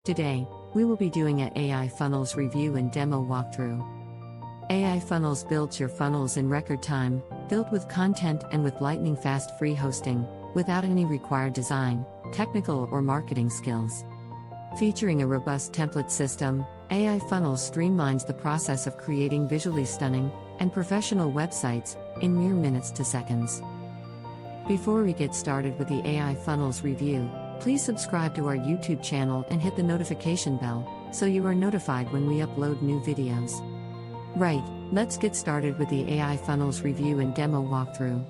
Today, we will be doing an AI funnels review and demo walkthrough. AI Funnels builds your funnels in record time, built with content and with lightning fast free hosting, without any required design, technical or marketing skills. Featuring a robust template system, AI Funnels streamlines the process of creating visually stunning and professional websites in mere minutes to seconds. Before we get started with the AI Funnels review, please subscribe to our YouTube channel and hit the notification bell so you are notified when we upload new videos. Right, let's get started with the AI Funnels review and demo walkthrough.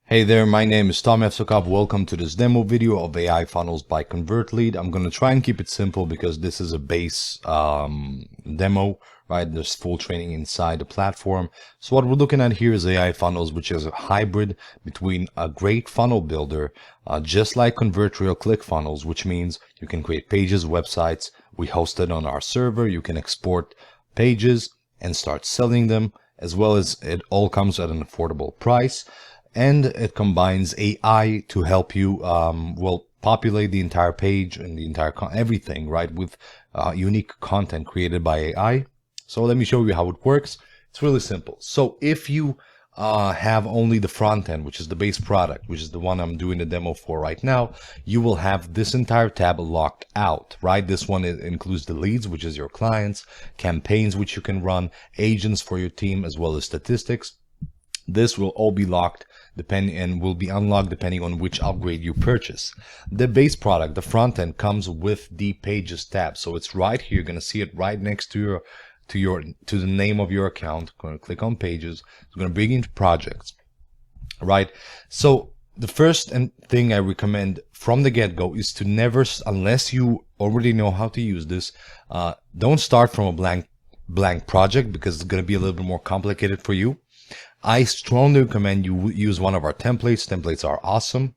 Hey there, my name is Tom Efsokov. Welcome to this demo video of AI Funnels by ConvertLead. I'm going to try and keep it simple because this is a base demo, right? There's full training inside the platform. So what we're looking at here is AI Funnels, which is a hybrid between a great funnel builder, just like convertri or ClickFunnels, which means you can create pages, websites. We host it on our server. You can export pages and start selling them, as well as it all comes at an affordable price. And it combines AI to help you, populate the entire page and the entire everything, right, with unique content created by AI. So let me show you how it works. It's really simple. So if you have only the front end, which is the base product, which is the one I'm doing the demo for right now, you will have this entire tab locked out, right? This one includes the leads, which is your clients, campaigns, which you can run, agents for your team, as well as statistics. This will all be locked and will be unlocked depending on which upgrade you purchase. The base product, the front end, comes with the pages tab. So it's right here. You're going to see it right next to the name of your account. I'm going to click on pages. It's going to bring you into projects, right? So the first thing I recommend from the get-go is to never, unless you already know how to use this, don't start from a blank project, because it's going to be a little bit more complicated for you. I strongly recommend you use one of our templates. Templates are awesome.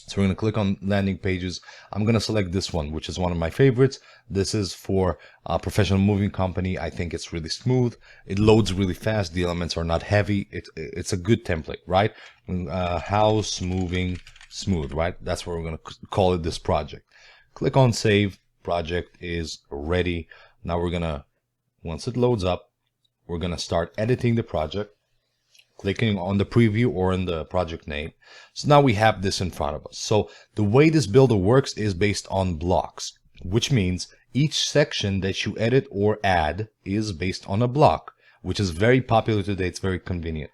So we're going to click on landing pages. I'm going to select this one, which is one of my favorites. This is for a professional moving company. I think it's really smooth. It loads really fast. The elements are not heavy. It's a good template, right? House moving smooth, right? That's what we're going to call it, this project. Click on save. Project is ready. Now we're going to, once it loads up, we're going to start editing the project. Clicking on the preview or in the project name. So now we have this in front of us. So the way this builder works is based on blocks, which means each section that you edit or add is based on a block, which is very popular today. It's very convenient.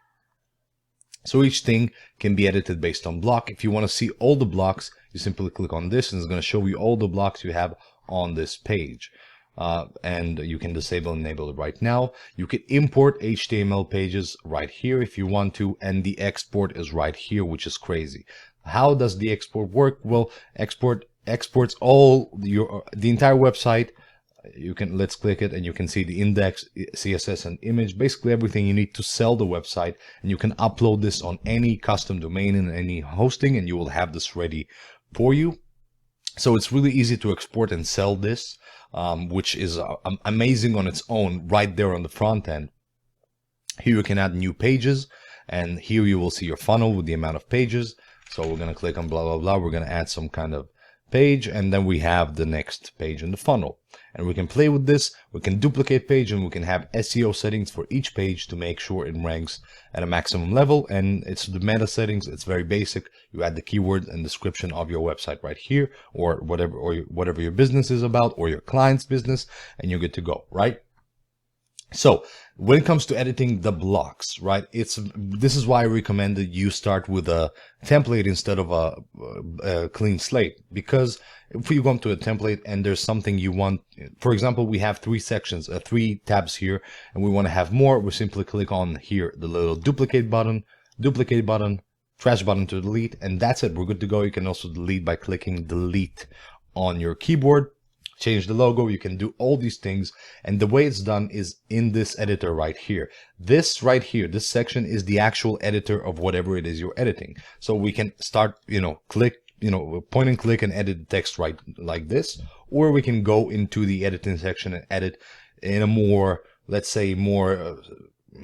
So each thing can be edited based on block. If you want to see all the blocks, you simply click on this and it's going to show you all the blocks you have on this page. And you can disable and enable it right now. You can import HTML pages right here if you want to, and the export is right here, which is crazy. How does the export work? Well, exports all the entire website. Let's click it and you can see the index, CSS, and image, basically everything you need to sell the website, and you can upload this on any custom domain and any hosting, and you will have this ready for you. So it's really easy to export and sell this, which is amazing on its own right there on the front end. Here you can add new pages, and here you will see your funnel with the amount of pages. So we're going to click on blah, blah, blah. We're going to add some kind of page, and then we have the next page in the funnel. And we can play with this. We can duplicate page, and we can have SEO settings for each page to make sure it ranks at a maximum level. And it's the meta settings. It's very basic. You add the keyword and description of your website right here, or whatever your business is about, or your client's business, and you're good to go, right? So when it comes to editing the blocks, right, this is why I recommend that you start with a template instead of a clean slate. Because if you go into a template and there's something you want, for example, we have three tabs here, and we want to have more, we simply click on here, the little duplicate button, trash button to delete, and that's it. We're good to go. You can also delete by clicking delete on your keyboard. Change the logo. You can do all these things, and the way it's done is in this editor right here. This right here, this section is the actual editor of whatever it is you're editing. So we can start, point and click and edit the text right like this, or we can go into the editing section and edit in a more, let's say, more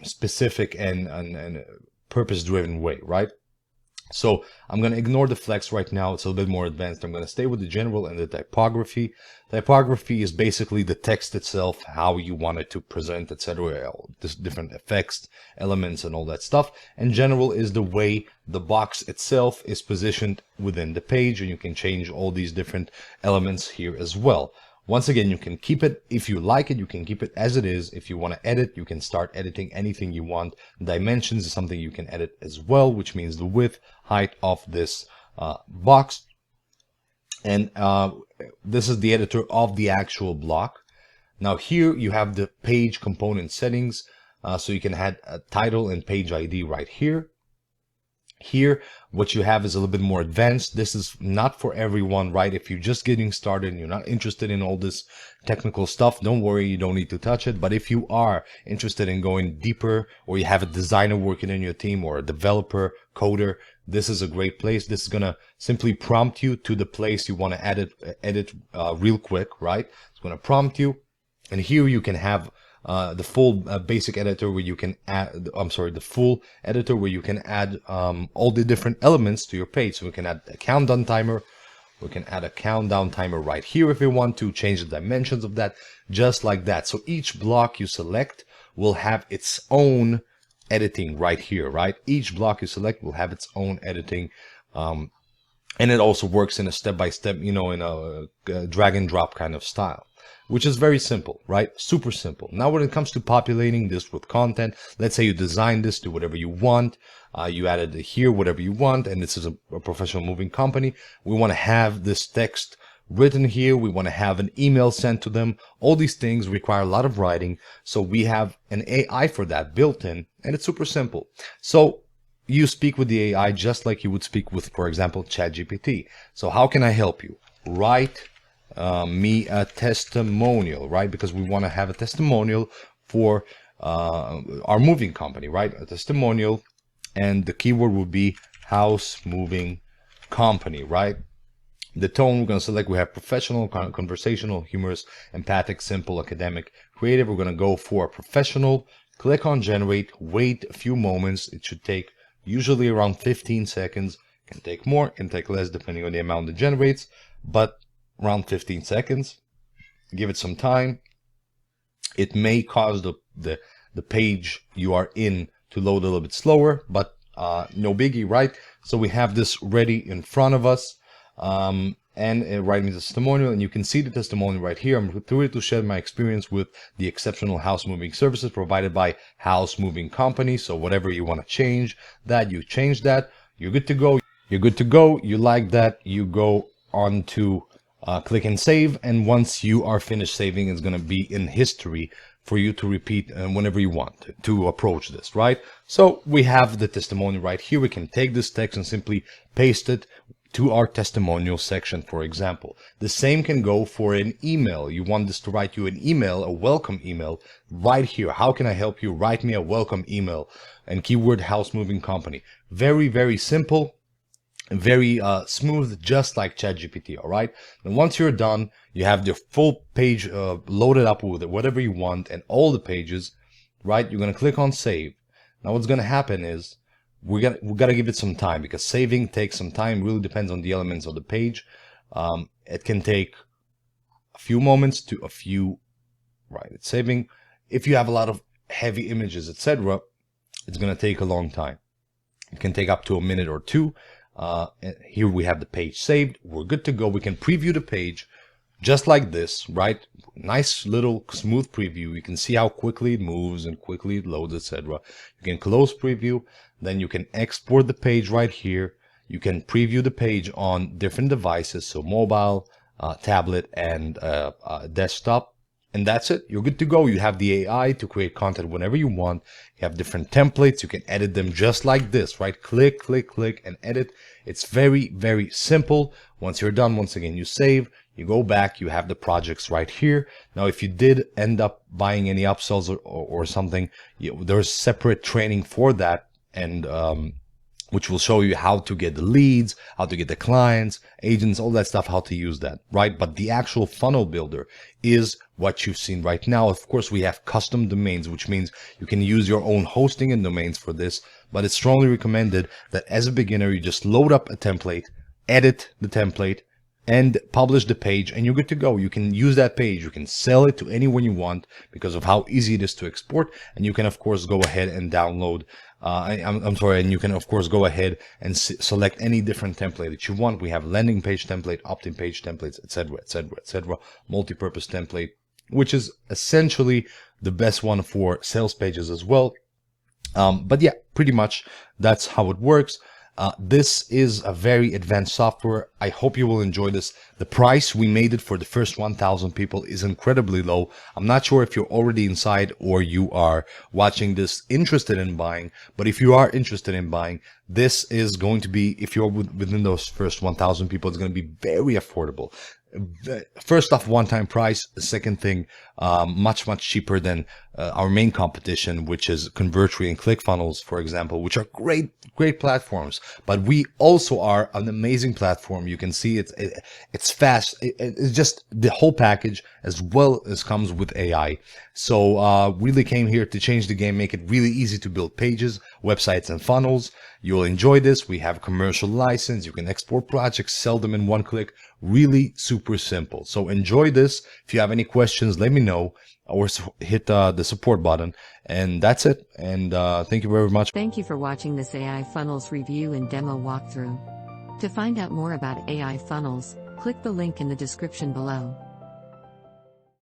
specific and purpose-driven way, right? So I'm going to ignore the flex right now. It's a little bit more advanced. I'm going to stay with the general and the typography. Typography is basically the text itself, how you want it to present, etc. Different effects, elements, and all that stuff. And general is the way the box itself is positioned within the page, and you can change all these different elements here as well. Once again, you can keep it. If you like it, you can keep it as it is. If you want to edit, you can start editing anything you want. Dimensions is something you can edit as well, which means the width, height of this box. And this is the editor of the actual block. Now here you have the page component settings. So you can add a title and page ID right here. Here, what you have is a little bit more advanced. This is not for everyone, right? If you're just getting started and you're not interested in all this technical stuff, don't worry, you don't need to touch it. But if you are interested in going deeper, or you have a designer working in your team or a developer, coder, this is a great place. This is going to simply prompt you to the place you want to edit real quick, right? It's going to prompt you. And here you can have the full basic editor where you can add, the full editor where you can add all the different elements to your page. So we can add a countdown timer. We can add a countdown timer right here if we want to change the dimensions of that, just like that. So each block you select will have its own editing right here, right? Each block you select will have its own editing. And it also works in a step-by-step, in a drag and drop kind of style, which is very simple, right? Super simple. Now, when it comes to populating this with content, let's say you designed this to whatever you want. You added it here, whatever you want. And this is a professional moving company. We want to have this text written here. We want to have an email sent to them. All these things require a lot of writing. So we have an AI for that built in, and it's super simple. So you speak with the AI just like you would speak with, for example, ChatGPT. So how can I help you? Write me a testimonial, right? Because we want to have a testimonial for our moving company, right? A testimonial, and the keyword would be house moving company, right? The tone we're going to select, we have professional, conversational, humorous, empathic, simple, academic, creative. We're going to go for professional. Click on generate, wait a few moments. It should take usually around 15 seconds. Can take more, can take less depending on the amount it generates, but around 15 seconds. Give it some time. It may cause the page you are in to load a little bit slower, but no biggie, right? So we have this ready in front of us, and write me the testimonial, and you can see the testimonial right here. I'm through it to share my experience with the exceptional house moving services provided by House Moving Company. So whatever you want to change that, you change that. You're good to go. You're good to go. You like that, you go on to click and save, and once you are finished saving, it's going to be in history for you to repeat whenever you want to approach this, right? So we have the testimonial right here. We can take this text and simply paste it to our testimonial section, for example. The same can go for an email. You want this to write you an email, a welcome email, right here. How can I help you? Write me a welcome email, and keyword house moving company. Very, very simple. Very smooth, just like ChatGPT. All right. And once you're done, you have the full page loaded up with whatever you want and all the pages, right? You're going to click on save. Now what's going to happen is we got to give it some time, because saving takes some time. Really depends on the elements of the page. It can take a few moments to a few, right? It's saving. If you have a lot of heavy images, etc., it's going to take a long time. It can take up to a minute or two. Here we have the page saved. We're good to go. We can preview the page just like this, right? Nice little smooth preview. You can see how quickly it moves and quickly it loads, etc. You can close preview. Then you can export the page right here. You can preview the page on different devices, so mobile, tablet, and desktop. And that's it. You're good to go. You have the AI to create content whenever you want. You have different templates. You can edit them just like this, right? Click, click, click, and edit. It's very, very simple. Once you're done, once again, you save, you go back, you have the projects right here. Now, if you did end up buying any upsells or something, there's separate training for that. And which will show you how to get the leads, how to get the clients, agents, all that stuff, how to use that, right? But the actual funnel builder is what you've seen right now. Of course, we have custom domains, which means you can use your own hosting and domains for this, but it's strongly recommended that as a beginner, you just load up a template, edit the template, and publish the page, and you're good to go. You can use that page, you can sell it to anyone you want because of how easy it is to export, and you can of course go ahead and download and you can of course go ahead and select any different template that you want. We have landing page template, opt-in page templates, etc., etc., etc., multi-purpose template, which is essentially the best one for sales pages as well. But yeah, pretty much that's how it works. This is a very advanced software. I hope you will enjoy this. The price we made it for the first 1,000 people is incredibly low. I'm not sure if you're already inside or you are watching this interested in buying, but if you are interested in buying, this is going to be, if you're within those first 1,000 people, it's going to be very affordable. First off, one-time price. The second thing, much cheaper than our main competition, which is Convertri and ClickFunnels, for example, which are great platforms. But we also are an amazing platform. You can see it's fast. It's just the whole package, as well as comes with AI. So really came here to change the game, make it really easy to build pages, websites, and funnels. You'll enjoy this. We have commercial license. You can export projects, sell them in one click. Really super simple. So enjoy this. If you have any questions, let me know, or hit the support button. And that's it. And thank you very much. Thank you for watching this AI Funnels review and demo walkthrough. To find out more about AI Funnels, click the link in the description below.